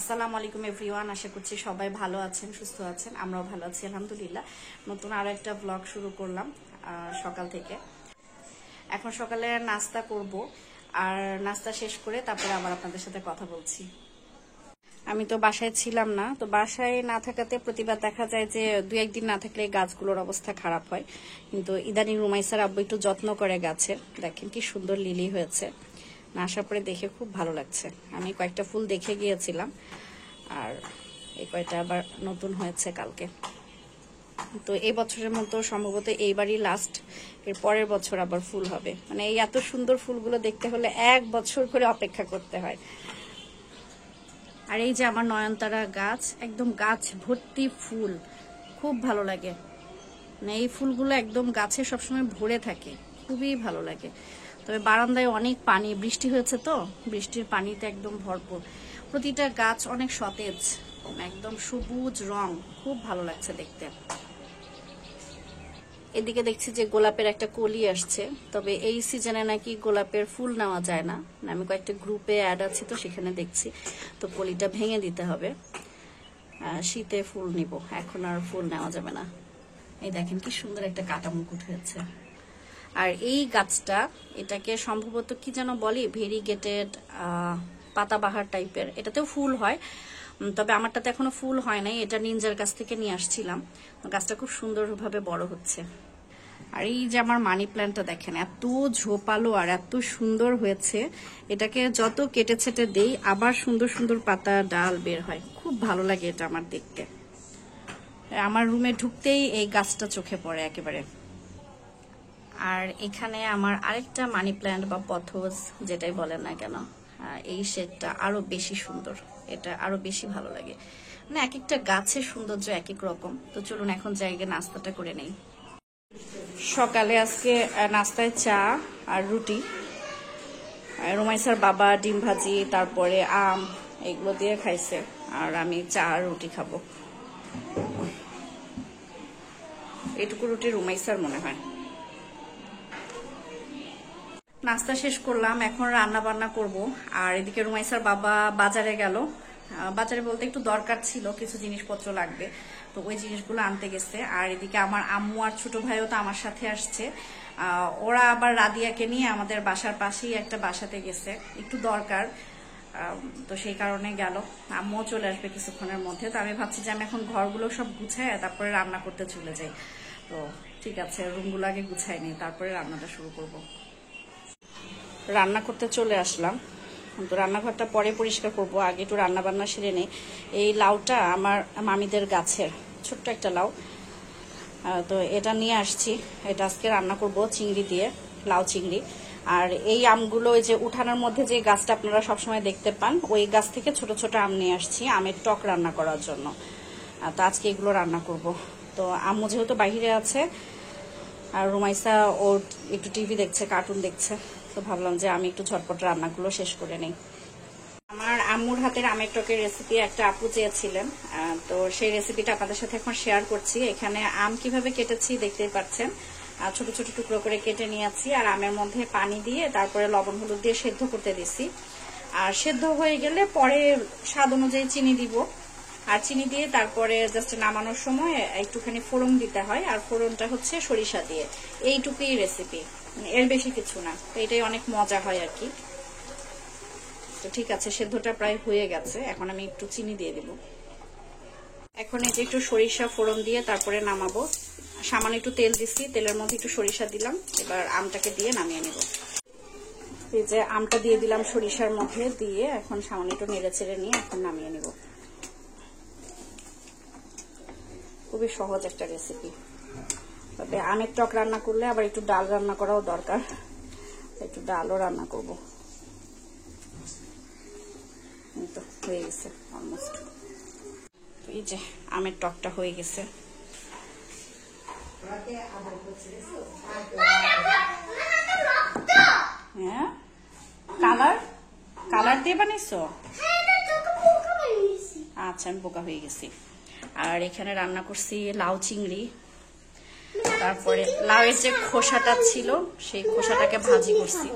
আসসালামু আলাইকুম এভরিওয়ান, আশা করছি সবাই ভালো আছেন, সুস্থ আছেন। আমরাও ভালো আছি আলহামদুলিল্লাহ। নতুন আরো একটা ব্লগ শুরু করলাম সকাল থেকে। এখন সকালে নাস্তা করব, আর নাস্তা শেষ করে তারপরে আবার আপনাদের সাথে কথা বলছি। আমি তো বাসায় ছিলাম না, তো বাসায় না থাকাতে প্রতিবার দেখা যায় যে দু একদিন না থাকলে গাছগুলোর অবস্থা খারাপ হয়। কিন্তু ইদানিং রুমাইসার আব্বু একটু যত্ন করে গাছের। দেখেন কি সুন্দর লিলি হয়েছে, না আসার পরে দেখে খুব ভালো লাগছে। আমি কয়েকটা ফুল দেখে গিয়েছিলাম, আর এই কয়টা আবার নতুন হয়েছে কালকে। তো এই বছরের মতো সম্ভবত এইবারই লাস্ট, এর পরের বছর আবার ফুল হবে। মানে এই এত সুন্দর ফুলগুলো দেখতে হলে 1 বছর করে অপেক্ষা করতে হয়। আর এই যে আমার নয়নতারা গাছ, একদম গাছ ভর্তি ফুল, খুব ভালো লাগে। মানে এই ফুলগুলো একদম গাছে সবসময় ভরে থাকে, খুবই ভালো লাগে। তবে বারান্দায় অনেক পানি, বৃষ্টি হয়েছে তো, বৃষ্টির পানিতে একদম ভরপুর। প্রতিটা গাছ অনেক সতেজ, একদম সবুজ রং, খুব ভালো লাগছে দেখতে। এদিকে দেখছি যে গোলাপের একটা কলি আসছে, তবে এই সিজনে নাকি গোলাপের ফুল নেওয়া যায় না। আমি কয়েকটা গ্রুপে অ্যাড আছি, তো সেখানে দেখছি তো কলিটা ভেঙে দিতে হবে। শীতে ফুল নিব, এখন আর ফুল নেওয়া যাবে না। এই দেখেন কি সুন্দর একটা কাটা মুকুট হয়েছে। আর এই গাছটা, এটাকে সম্ভবত কি যেন বলি, ভেরিগেটেড পাতাবাহার টাইপের। এটাতেও ফুল হয়, তবে আমারটাতে এখনো ফুল হয় নাই। এটা নিনজার কাছ থেকে নিয়ে আসছিলাম। গাছটা খুব সুন্দরভাবে বড় হচ্ছে। আর এই যে আমার মানি প্ল্যান্টটা দেখেন, এত ঝোপালো আর এত সুন্দর হয়েছে। এটাকে যত কেটে ছেটে দেই আবার সুন্দর সুন্দর পাতা ডাল বের হয়, খুব ভালো লাগে এটা আমার দেখতে। আমার রুমে ঢুকতেই এই গাছটা চোখে পড়ে একেবারে। আর এখানে আমার আরেকটা মানি প্ল্যান্ট বা পথোস, যেটাই বলেন না কেন, এই শেডটা আরো বেশি সুন্দর, এটা আরো বেশি ভালো লাগে। মানে এক একটা গাছের সৌন্দর্য এক এক রকম। তো চলুন এখন জায়গায় নাস্তাটা করে নেই। সকালে আজকে নাস্তায় চা আর রুটি। রুমাইসার বাবা ডিম ভাজি, তারপরে আম, এগুলো দিয়ে খাইছে। আর আমি চা আর রুটি খাবো। এটুকু রুটি রুমাইসার মনে হয়। নাস্তা শেষ করলাম, এখন রান্না বান্না করব। আর এদিকে রুমাইসার বাবা বাজারে গেল। বাজারে বলতে একটু দরকার ছিল, কিছু জিনিসপত্র লাগবে, তো ওই জিনিসগুলো আনতে গেছে। আর এদিকে আমার আম্মু আর ছোট ভাইও তো আমার সাথে আসছে। ওরা আবার রাদিয়াকে নিয়ে আমাদের বাসার পাশেই একটা বাসাতে গেছে, একটু দরকার, তো সেই কারণে গেল। আম্মুও চলে আসবে কিছুক্ষণের মধ্যে। তো আমি ভাবছি যে আমি এখন ঘরগুলো সব গুছাই, তারপরে রান্না করতে চলে যাই। তো ঠিক আছে, রুমগুলো আগে গুছাই নিই, তারপরে রান্নাটা শুরু করব। রান্না করতে চলে আসলাম, তো রান্নাঘরটা পরে পরিষ্কার করব, আগে একটু রান্না বান্না সেরে নেই। এই লাউটা আমার মামিদের গাছের, ছোট্ট একটা লাউ, তো এটা নিয়ে আসছি। এটা আজকে রান্না করব চিংড়ি দিয়ে, লাউ চিংড়ি। আর এই আমগুলো, ওই যে উঠানের মধ্যে যে গাছটা আপনারা সবসময় দেখতে পান, ওই গাছ থেকে ছোট ছোট আম নিয়ে আসছি আমের টক রান্না করার জন্য। তো আজকে এগুলো রান্না করব। তো আম্মু যেহেতু বাইরে আছে, আর রুমাইসা ওর একটু টিভি দেখছে, কার্টুন দেখছে, তো ভাবলাম যে আমি একটু ঝটপট রান্নাগুলো শেষ করে নেই। আমার আম্মুর হাতের আমের টকের রেসিপি একটা আপু চেয়েছিলেন, তো সেই রেসিপিটা আপনাদের সাথে এখন শেয়ার করছি। এখানে আম কিভাবে কেটেছি দেখতেই পাচ্ছেন, ছোট ছোট টুকরো করে কেটে নিয়েছি। আর আমের মধ্যে পানি দিয়ে তারপরে লবণ হলুদ দিয়ে সেদ্ধ করতে দিছি। আর সেদ্ধ হয়ে গেলে পরে স্বাদ অনুযায়ী চিনি দিব। আর চিনি দিয়ে তারপরে জাস্ট নামানোর সময় একটুখানি ফোড়ন দিতে হয়, আর ফোড়নটা হচ্ছে সরিষা দিয়ে। এইটুকুই রেসিপি, এর বেশি কিছু না। তো এটাই অনেক মজা হয় আর কি। তো ঠিক আছে, সেদ্ধটা প্রায় হয়ে গেছে, এখন আমি একটু চিনি দিয়ে দিব। এখন এই যে একটু সরিষা ফোড়ন দিয়ে তারপরে নামাবো। সামান্য একটু তেল দিচ্ছি, তেলের মধ্যে একটু সরিষা দিলাম, এবার আমটাকে দিয়ে নামিয়ে নেব। এই যে আমটা দিয়ে দিলাম সরিষার মধ্যে দিয়ে, এখন সামান্য একটু নেড়ে চেড়ে নিয়ে এখন নামিয়ে নেব। খুবই সহজ একটা রেসিপি। তবে আমের টক রান্না করলে আবার একটু ডাল রান্না করাও দরকার, একটু ডালও রান্না করব। তো হয়ে গেছে অলমোস্ট। এই যে আমের টকটা হয়ে গেছে। হ্যাঁ, কালার কালার দিয়ে বানিয়েছো? আচ্ছা, আমি বোকা হয়ে গেছি। আর এখানে রান্না করছি লাউ চিংড়ি, তারপরে লাউয়ের যে খোসাটা ছিল সেই খোসাটাকে ভাজি করছি।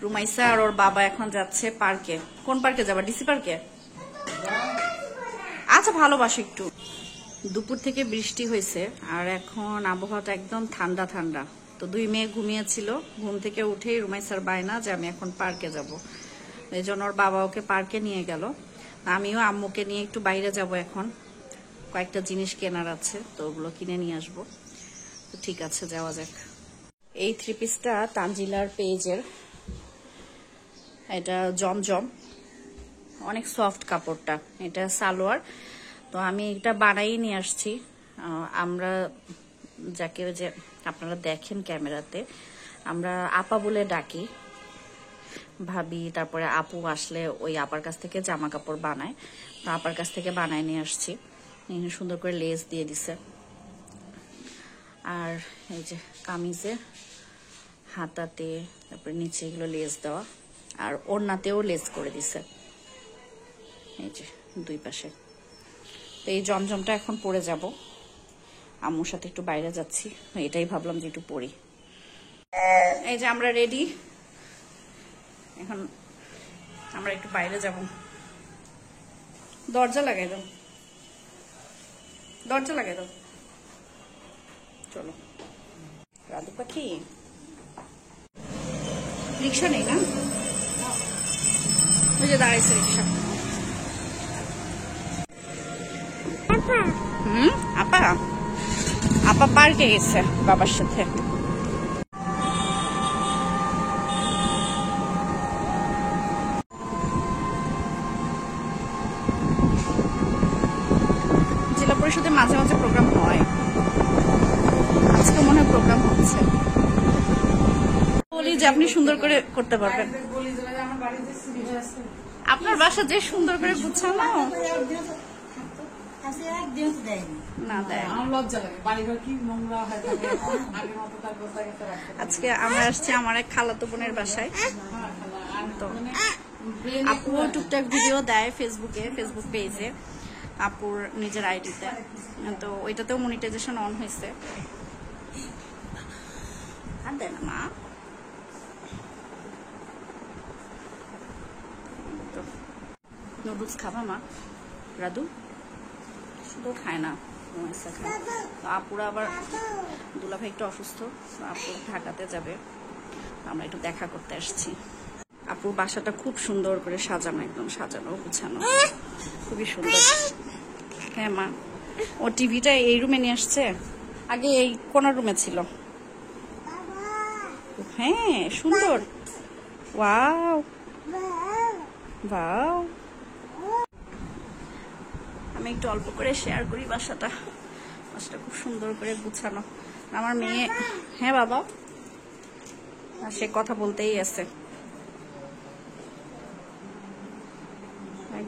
রুমাইসা আর ওর বাবা এখন যাচ্ছে পার্কে। কোন পার্কে যাবা? ডিসি পার্কে? আচ্ছা ভালোবাসো একটু। দুপুর থেকে বৃষ্টি হয়েছে আর এখন আবহাওয়াটা একদম ঠান্ডা ঠান্ডা। তো দুই মেয়ে ঘুমিয়েছিল, ঘুম থেকে উঠেই রুমাইসার বায়না যে আমি এখন পার্কে যাব। এই জন্য ওর বাবা ওকে পার্কে নিয়ে গেল। আমিও আম্মুকে নিয়ে একটু বাইরে যাব এখন, কয়েকটা জিনিস কেনার আছে, তো ওগুলো কিনে নিয়ে আসবো। তো ঠিক আছে, যাওয়া যাক। এই থ্রি পিসটা তানজিলার পেজের, এটা জমজম, অনেক সফট কাপড়টা, এটা সালোয়ার। তো আমি এটা বানাই নিয়ে আসছি। আমরা যাকে যে আপনারা দেখেন ক্যামেরাতে, আমরা আপা বলে ডাকি, ভাবি, তারপরে আপু আসলে ওই আপার কাছ থেকে জামা কাপড় বানায়। তো আপার কাছ থেকে বানায় নিয়ে আসছি। সুন্দর করে লেস দিয়ে দিছে, আর এই যে কামিজে হাতাতে, তারপরে নিচে এগুলো লেস দেওয়া, আর ওড়নাতেও লেস করে দিছে, এই যে দুই পাশে। তো এই জমজমটা এখন পরে যাব, আম্মুর সাথে একটু বাইরে যাচ্ছি, এটাই ভাবলাম যে একটু পরি। এই যে আমরা রেডি, এখন আমরা একটু বাইরে যাব। দরজা লাগাই দাও, দরজা লাগাই দাও, চলো। রাধু পাখি, রিক্সা নেই না? ওই যে দাঁড়াইছে রিক্সা। আপা, আপা পার্কে গেছে বাবার সাথে। জেলা পরিষদে মাঝে মাঝে প্রোগ্রাম হয়, আজকে মনে হয় প্রোগ্রাম হচ্ছে। বলি যে আপনি সুন্দর করে করতে পারবেন, আপনার বাসা যে সুন্দর করে গুছানো না দেয়। আজকে আমরা আসছি আমার এক খালাতো বোনের বাসায়। তো আপুও টুকটাক ভিডিও দেয় ফেসবুকে, ফেসবুক পেজে, আপুর নিজের আইডিতে। তো ওইটাতেও মনিটাইজেশন অন হয়েছে। আর দেয় না মা, নুডলস খাবা মা? রাধু শুধু খায় না, আপুরা আবার, দুলাভাই একটু অসুস্থ, আপু ঢাকাতে যাবে, আমরা একটু দেখা করতে আসছি। আপুর বাসাটা খুব সুন্দর করে সাজানো, একদম সাজানো গুছানো, খুবই সুন্দর। হ্যাঁ মা, ও টিভিটা এই রুমে নিয়ে আসছে, আগে এই কোনার রুমে ছিল। হ্যাঁ সুন্দর, ওয়াও ওয়াও। আমি একটু অল্প করে শেয়ার করি বাসাটা, বাসাটা খুব সুন্দর করে গুছানো। আমার মেয়ে, হ্যাঁ বাবা, সে কথা বলতেই আছে।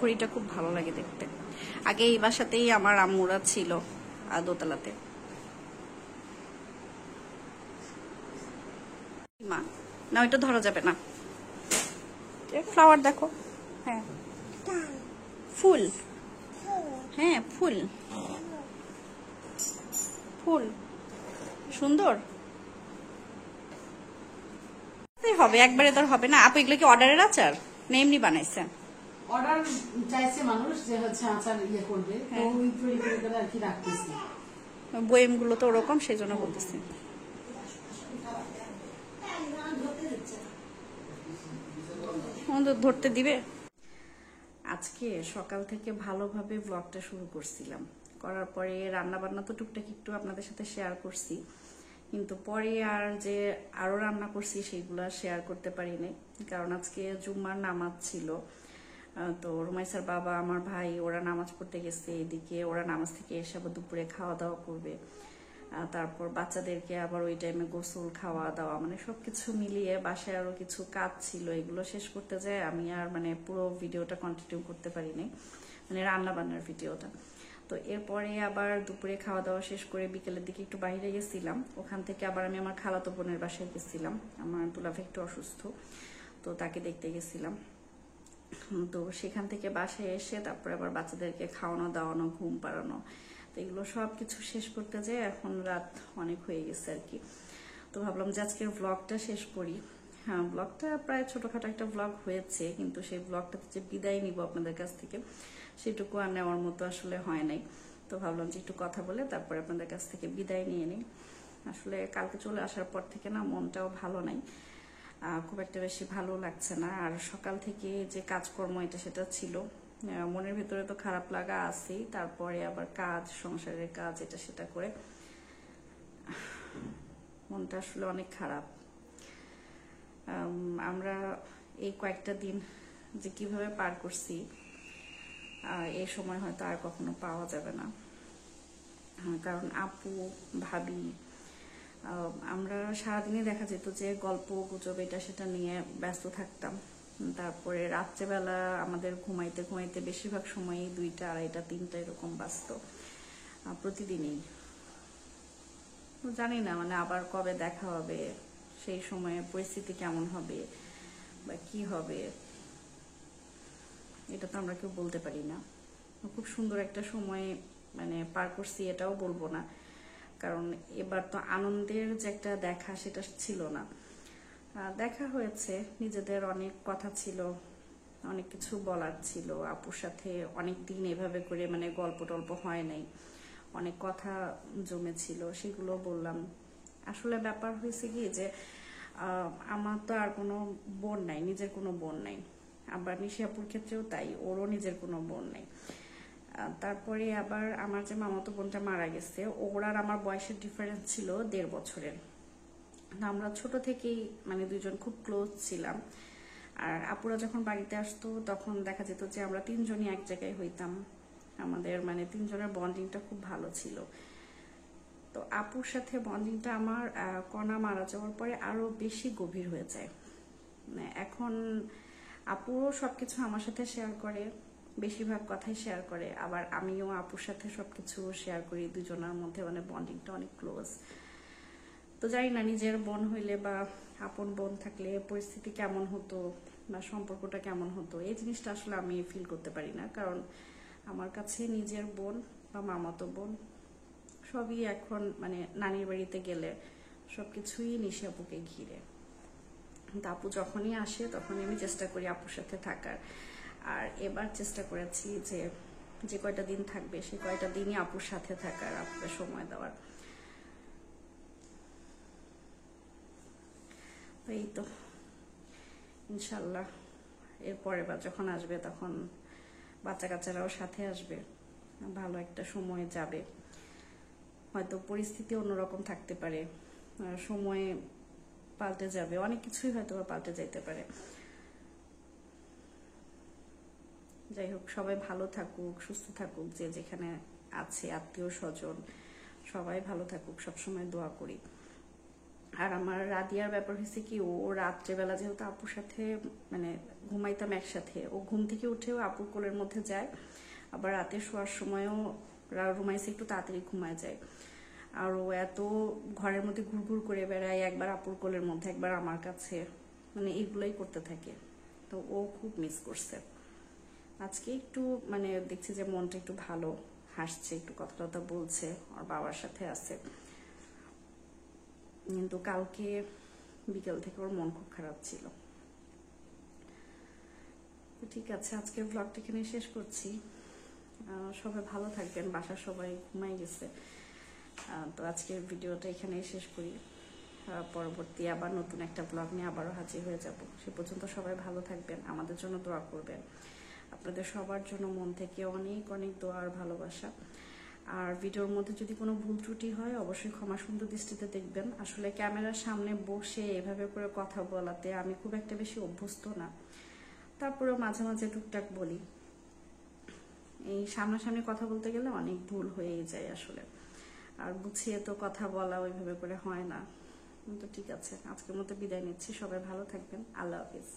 ঘড়িটা খুব ভালো লাগে দেখতে। আগে এই বাসাতেই আমার আম্মুরা ছিল, দোতলাতে। মা না, ওইটা ধরা যাবে না। ফ্লাওয়ার দেখো, হ্যাঁ ফুল, হ্যাঁ ফুল, ফুল সুন্দর হবে, একবারে তোর হবে না। আপু এগুলো কি অর্ডারের আচার না এমনি বানাইছেন? অর্ডার চাইছে মানুষ যে হচ্ছে আচার ইয়ে করবে, তো ওই তৈরি করে আর কি রাখতেছি। বয়েম গুলো তো ওরকম, সেই জন্য বলতেছি। ধরতে দিবে। আজকে সকাল থেকে ভালোভাবে ব্লগটা শুরু করছিলাম, করার পরে রান্না বান্না তো টুকটাক একটু আপনাদের সাথে শেয়ার করছি, কিন্তু পরে আর যে আরো রান্না করছি সেগুলো শেয়ার করতে পারিনি, কারণ আজকে জুম্মার নামাজ ছিল। তো রুমাইসার বাবা, আমার ভাই, ওরা নামাজ পড়তে গেছে, এদিকে ওরা নামাজ থেকে এসে আবার দুপুরে খাওয়া দাওয়া করবে, তারপর বাচ্চাদেরকে আবার ওই টাইমে গোসল, খাওয়া দাওয়া, মানে সবকিছু মিলিয়ে বাসায় আরো কিছু কাজ ছিল, এগুলো শেষ করতে যায় আমি আর মানে পুরো ভিডিওটা কন্টিনিউ করতে পারিনি, মানে রান্না বান্নার ভিডিওটা। তো এরপরে আবার দুপুরে খাওয়া দাওয়া শেষ করে বিকেলের দিকে একটু বাইরে গেছিলাম, ওখান থেকে আবার আমি আমার খালাতো বোনের বাসায় গেছিলাম, আমার দুলাভাই একটু অসুস্থ, তো তাকে দেখতে গেছিলাম। তো সেখান থেকে বাসায় এসে তারপরে আবার বাচ্চাদেরকে খাওয়ানো দাওয়ানো, ঘুম পাড়ানো, তো এগুলো সবকিছু শেষ করতে যেয়ে এখন রাত অনেক হয়ে গেছে আর কি। তো ভাবলাম যে আজকের ব্লগটা শেষ করি। হ্যাঁ, ব্লগটা প্রায় ছোটখাটো একটা ব্লগ হয়েছে, কিন্তু সেই ব্লগটাতে যে বিদায় নিব আপনাদের কাছ থেকে সেটুকু আর নেওয়ার মতো আসলে হয় নাই। তো ভাবলাম যে একটু কথা বলে তারপরে আপনাদের কাছ থেকে বিদায় নিয়ে নিই। আসলে কালকে চলে আসার পর থেকে না মনটাও ভালো নাই, খুব একটা বেশি ভালো লাগছে না। আর সকাল থেকে যে কাজকর্ম এটা সেটা ছিল, মনের ভিতরে তো খারাপ লাগা আছেই, তারপরে আবার কাজ, সংসারের কাজ এটা সেটা করে মনটা আসলে অনেক খারাপ। আমরা এই কয়েকটা দিন যে কিভাবে পার করছি এই সময় হয়তো আর কখনো পাওয়া যাবে না। কারণ আপু, ভাবি, আমরা সারাদিনই দেখা যেত যে গল্প গুজব এটা সেটা নিয়ে ব্যস্ত থাকতাম। তারপরে রাত্রেবেলা আমাদের ঘুমাইতে ঘুমাইতে বেশিরভাগ সময়ই 2টা, 2:30, 3টা এরকম বাজতো প্রতিদিনই। জানি না মানে আবার কবে দেখা হবে, সেই সময়ে পরিস্থিতি কেমন হবে বা কি হবে এটা তো আমরা কেউ বলতে পারি না। খুব সুন্দর একটা সময় মানে পার করছি এটাও বলবো না, কারণ এবার তো আনন্দের যে একটা দেখা সেটা ছিল না। দেখা হয়েছে, নিজেদের অনেক কথা ছিল, অনেক কিছু বলার ছিল। আপুর সাথে অনেক দিন এভাবে করে মানে গল্প টল্প হয় নাই, অনেক কথা জমেছিল, সেগুলো বললাম। আসলে ব্যাপার হয়েছে কি যে আমার তো আর কোনো বোন নাই, নিজের কোনো বোন নাই। আবার নিশি আপুর ক্ষেত্রেও তাই, ওরও নিজের কোনো বোন নাই। তারপরে আবার আমার যে মামাতো বোনটা মারা গেছে, ওর আর আমার বয়সের ডিফারেন্স ছিল 1.5 বছরের। আমরা ছোট থেকেই মানে দুইজন খুব ক্লোজ ছিলাম। আর আপুরা যখন বাড়িতে আসতো তখন দেখা যেত যে আমরা 3জনই এক জায়গায় হইতাম। আমাদের মানে 3জনের বন্ডিংটা খুব ভালো ছিল। তো আপুর সাথে বন্ডিংটা আমার কণা মারা যাওয়ার পরে আরো বেশি গভীর হয়ে যায়। মানে এখন আপুও সবকিছু আমার সাথে শেয়ার করে, বেশিরভাগ কথাই শেয়ার করে, আবার আমিও আপুর সাথে সবকিছু শেয়ার করি। দুজনের মধ্যে মানে বন্ডিংটা অনেক ক্লোজ। তো জানি না নিজের বোন হইলে বা আপন বোন থাকলে পরিস্থিতি কেমন হতো বা সম্পর্কটা কেমন হতো, এই জিনিসটা আসলে আমি ফিল করতে পারি না। কারণ আমার কাছে নিজের বোন বা মামাতো বোন সবই এখন মানে নানির বাড়িতে গেলে সবকিছুই নিশি আপুকে ঘিরে। আপু যখনই আসে তখনই আমি চেষ্টা করি আপুর সাথে থাকার। আর এবার চেষ্টা করেছি যে যে কয়টা দিন থাকবে সে কয়টা দিনই আপুর সাথে থাকার, আপুকে সময় দেওয়ার। এই তো ইনশাল্লাহ এরপরে বা যখন আসবে তখন বাচ্চা কাচ্চারাও সাথে আসবে, ভালো একটা সময় যাবে। হয়তো পরিস্থিতি অন্যরকম থাকতে পারে, সময় পাল্টে যাবে, অনেক কিছুই হয়তো বা পাল্টে যাইতে পারে। যাই হোক, সবাই ভালো থাকুক, সুস্থ থাকুক, যে যেখানে আছে আত্মীয় স্বজন সবাই ভালো থাকুক, সবসময় দোয়া করি। আর আমার রাদিয়ার ব্যাপার হয়েছে কি, ও রাত্রেবেলা যেহেতু আপুর সাথে মানে ঘুমাইতাম একসাথে, ও ঘুম থেকে উঠেও আপুর কোলের মধ্যে যায়, আবার রাতে শোয়ার সময়ও রুমাইসে একটু তাড়াতাড়ি ঘুমায় যায়। আর ও এত ঘরের মধ্যে ঘুরঘুর করে বেড়ায়, একবার আপুর কোলের মধ্যে একবার আমার কাছে, মানে এগুলোই করতে থাকে। তো ও খুব মিস করছে। আজকে একটু মানে দেখছি যে মনটা একটু ভালো, হাসছে, একটু কথা টথা বলছে, ওর বাবার সাথে আছে। কিন্তু কালকে বিকেল থেকে ওর মন খুব খারাপ ছিল। তো ঠিক আছে, আজকের ব্লগটা এখানে শেষ করছি। সবাই ভালো থাকবেন, বাসার সবাই ঘুমাই গেছে। তো আজকের ভিডিওটা এখানেই শেষ করি। পরবর্তী আবার নতুন একটা ব্লগ নিয়ে আবারও হাজির হয়ে যাব। সে পর্যন্ত সবাই ভালো থাকবেন, আমাদের জন্য দোয়া করবেন। আপনাদের সবার জন্য মন থেকে অনেক অনেক দোয়া আর ভালোবাসা। আর ভিডিওর মধ্যে যদি কোনো ভুল ত্রুটি হয় অবশ্যই ক্ষমা সুন্দর দৃষ্টিতে দেখবেন। আসলে ক্যামেরার সামনে বসে এভাবে করে কথা বলাতে আমি খুব একটা বেশি অভ্যস্ত না, তারপরেও মাঝে মাঝে টুকটাক বলি। এই সামনাসামনি কথা বলতে গেলে অনেক ভুল হয়েই যায় আসলে, আর গুছিয়ে তো কথা বলা ওইভাবে করে হয় না। তো ঠিক আছে, আজকের মতো বিদায় নিচ্ছি। সবাই ভালো থাকবেন, আল্লাহ হাফিজ।